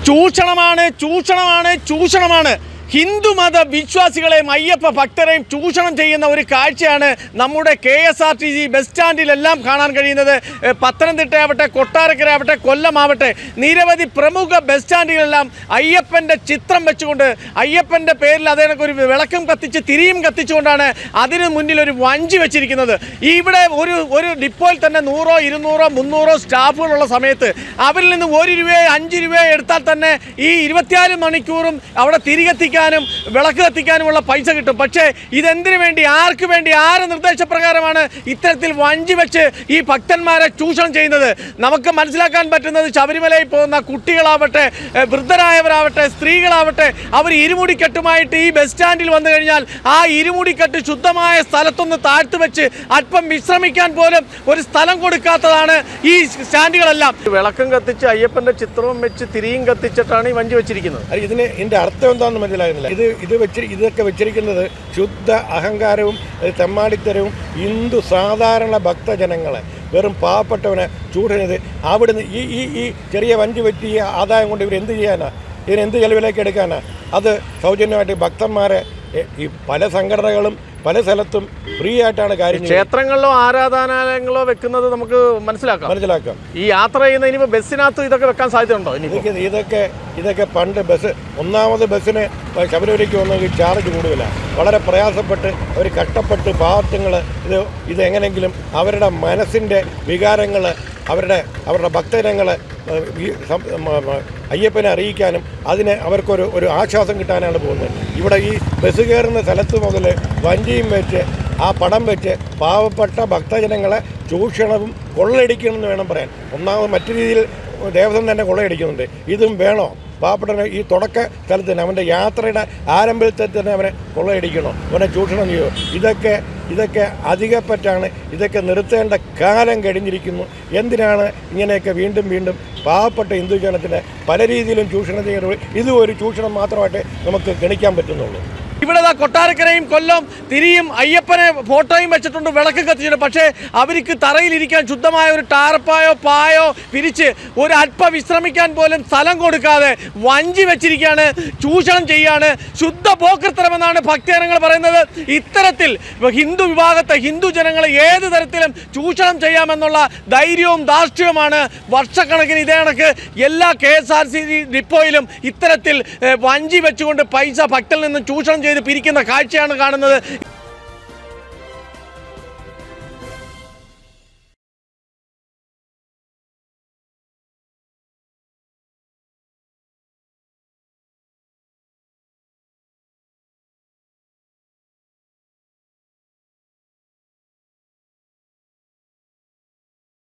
ചൂഷണമാണ് ചൂഷണമാണ് ചൂഷണമാണ്. ഹിന്ദുമത വിശ്വാസികളെയും അയ്യപ്പ ഭക്തരെയും ചൂഷണം ചെയ്യുന്ന ഒരു കാഴ്ചയാണ് നമ്മുടെ KSRTC ബസ് സ്റ്റാൻഡിലെല്ലാം കാണാൻ കഴിയുന്നത്. പത്തനംതിട്ടയാവട്ടെ, കൊട്ടാരക്കരയാവട്ടെ, കൊല്ലമാവട്ടെ, നിരവധി പ്രമുഖ ബസ് സ്റ്റാൻഡുകളെല്ലാം അയ്യപ്പൻ്റെ ചിത്രം വെച്ചുകൊണ്ട് അയ്യപ്പൻ്റെ പേരിൽ അതിനൊക്കെ ഒരു വിളക്കും കത്തിച്ച് തിരിയും കത്തിച്ചുകൊണ്ടാണ് അതിന് മുന്നിൽ ഒരു വഞ്ചി വെച്ചിരിക്കുന്നത്. ഇവിടെ ഒരു ഡിപ്പോയിൽ തന്നെ 100, 200, 300 സ്റ്റാഫുകളുള്ള സമയത്ത് അവരിൽ നിന്ന് 1 രൂപയോ 5 രൂപയോ എടുത്താൽ തന്നെ ഈ 24 മണിക്കൂറും അവിടെ തിരികെത്തിക്കാനും വിളക്ക് കത്തിക്കാനുമുള്ള പൈസ കിട്ടും. പക്ഷേ ഇതെന്തിനു വേണ്ടി, ആർക്ക് വേണ്ടി, ആരുടെ നിർദ്ദേശപ്രകാരമാണ് ഇത്തരത്തിൽ വഞ്ചി വെച്ച് ഈ ഭക്തന്മാരെ ചൂഷണം ചെയ്യുന്നത്? നമുക്ക് മനസ്സിലാക്കാൻ പറ്റുന്നത് ശബരിമലയിൽ പോകുന്ന കുട്ടികളാവട്ടെ, വൃദ്ധരായവരാവട്ടെ, സ്ത്രീകളാവട്ടെ, അവർ ഇരുമുടിക്കെട്ടുമായിട്ട് ഈ ബസ് സ്റ്റാൻഡിൽ വന്നു കഴിഞ്ഞാൽ ആ ഇരുമുടിക്കെട്ട് ശുദ്ധമായ സ്ഥലത്തൊന്ന് താഴ്ത്തു വെച്ച് അല്പം വിശ്രമിക്കാൻ പോലും ഒരു സ്ഥലം കൊടുക്കാത്തതാണ് ഈ സ്റ്റാൻഡുകളെല്ലാം. വിളക്കം കത്തിച്ച് അയ്യപ്പൻ്റെ ചിത്രവും വെച്ച് തിരിയും കത്തിച്ചിട്ടാണ് ഈ വഞ്ചി വെച്ചിരിക്കുന്നത്. ഇതിന്റെ അർത്ഥം എന്താണെന്ന് മനസ്സിലാകുന്നില്ല. ഇതൊക്കെ വെച്ചിരിക്കുന്നത് ശുദ്ധ അഹങ്കാരവും തെമ്മാടിത്തരവും ഹിന്ദു സാധാരണ ഭക്തജനങ്ങളെ, വെറും പാവപ്പെട്ടവനെ ചൂടുന്നത്. അവിടുന്ന് ഈ ചെറിയ വഞ്ചി വെച്ച് ഈ ആദായം കൊണ്ട് ഇവർ എന്ത് ചെയ്യാനാ? ഇതിനെന്ത് ചെലവിലേക്ക് എടുക്കാനാ? അത് സൗജന്യമായിട്ട് ഭക്തന്മാരെ ഈ പല സംഘടനകളും പല സ്ഥലത്തും ഫ്രീ ആയിട്ടാണ് കാര്യം. ക്ഷേത്രങ്ങളിലോ ആരാധനാലയങ്ങളോ വെക്കുന്നത് നമുക്ക് മനസ്സിലാക്കാം. ഈ യാത്ര ചെയ്യുന്ന ഇനിയിപ്പോൾ ബസ്സിനകത്ത് ഇതൊക്കെ വെക്കാൻ സാധ്യതയുണ്ടോ? ഇതൊക്കെ പണ്ട് ഒന്നാമത് ബസ്സിന് ശബരിമലയ്ക്ക് വന്നെങ്കിൽ ചാർജ് കൂടുതലാണ്. വളരെ പ്രയാസപ്പെട്ട് അവർ കഷ്ടപ്പെട്ട് പാവത്തുങ്ങൾ ഇത് എങ്ങനെയെങ്കിലും അവരുടെ മനസ്സിൻ്റെ വികാരങ്ങൾ, അവരുടെ ഭക്തജനങ്ങളെ അയ്യപ്പനെ അറിയിക്കാനും അവർക്കൊരു ആശ്വാസം കിട്ടാനാണ് പോകുന്നത്. ഇവിടെ ഈ ബസ് കയറുന്ന സ്ഥലത്ത് മുതൽ വഞ്ചിയും വെച്ച് ആ പടം വെച്ച് പാവപ്പെട്ട ഭക്തജനങ്ങളെ ചൂഷണവും കൊള്ളയടിക്കണമെന്ന് വേണം പറയാൻ. ഒന്നാമത് മറ്റു രീതിയിൽ ദേവസ്വം തന്നെ കൊള്ളയടിക്കുന്നുണ്ട്. ഇതും വേണോ? പാവപ്പെട്ടവനെ ഈ തുടക്ക സ്ഥലത്ത് തന്നെ അവൻ്റെ യാത്രയുടെ ആരംഭത്തിൽ തന്നെ അവനെ കൊള്ളയടിക്കണോ? അവനെ ചൂഷണം ചെയ്യുമോ? ഇതൊക്കെ അധികപ്പറ്റാണ്. ഇതൊക്കെ നിർത്തേണ്ട കാലം കഴിഞ്ഞിരിക്കുന്നു. എന്തിനാണ് ഇങ്ങനെയൊക്കെ വീണ്ടും പാവപ്പെട്ട ഹിന്ദുജനത്തിനെ പല രീതിയിലും ചൂഷണം ചെയ്യുന്നത്? ഇതും ഒരു ചൂഷണം മാത്രമായിട്ട് നമുക്ക് ഗണിക്കാൻ പറ്റുന്നുള്ളൂ. ഇവിടെ കൊട്ടാരക്കരയും കൊല്ലം തിരിയും അയ്യപ്പനെ ഫോട്ടോയും വെച്ചിട്ടുണ്ട്, വിളക്ക് കത്തിച്ചിട്ടുണ്ട്. പക്ഷേ അവർക്ക് തറയിലിരിക്കാൻ ശുദ്ധമായ ഒരു ടാർപ്പായോ പായോ പിരിച്ച് ഒരു അല്പം വിശ്രമിക്കാൻ പോലും സ്ഥലം കൊടുക്കാതെ വഞ്ചി വെച്ചിരിക്കുകയാണ്, ചൂഷണം ചെയ്യുകയാണ്. ശുദ്ധ പോക്കൃത്തരമെന്നാണ് ഭക്തജനങ്ങൾ പറയുന്നത്. ഇത്തരത്തിൽ ഹിന്ദു വിഭാഗത്തെ, ഹിന്ദു ജനങ്ങളെ ഏത് തരത്തിലും ചൂഷണം ചെയ്യാമെന്നുള്ള ധൈര്യവും ധാർഷ്ട്യവുമാണ് വർഷക്കണക്കിന് ഇതേ കണക്ക് എല്ലാ KSRTC ഡിപ്പോയിലും ഇത്തരത്തിൽ വഞ്ചി വെച്ചുകൊണ്ട് പൈസ ഭക്തരിൽ നിന്നും ചൂഷണം ചെയ്ത് പിരിക്കുന്ന കാഴ്ചയാണ് കാണുന്നത്.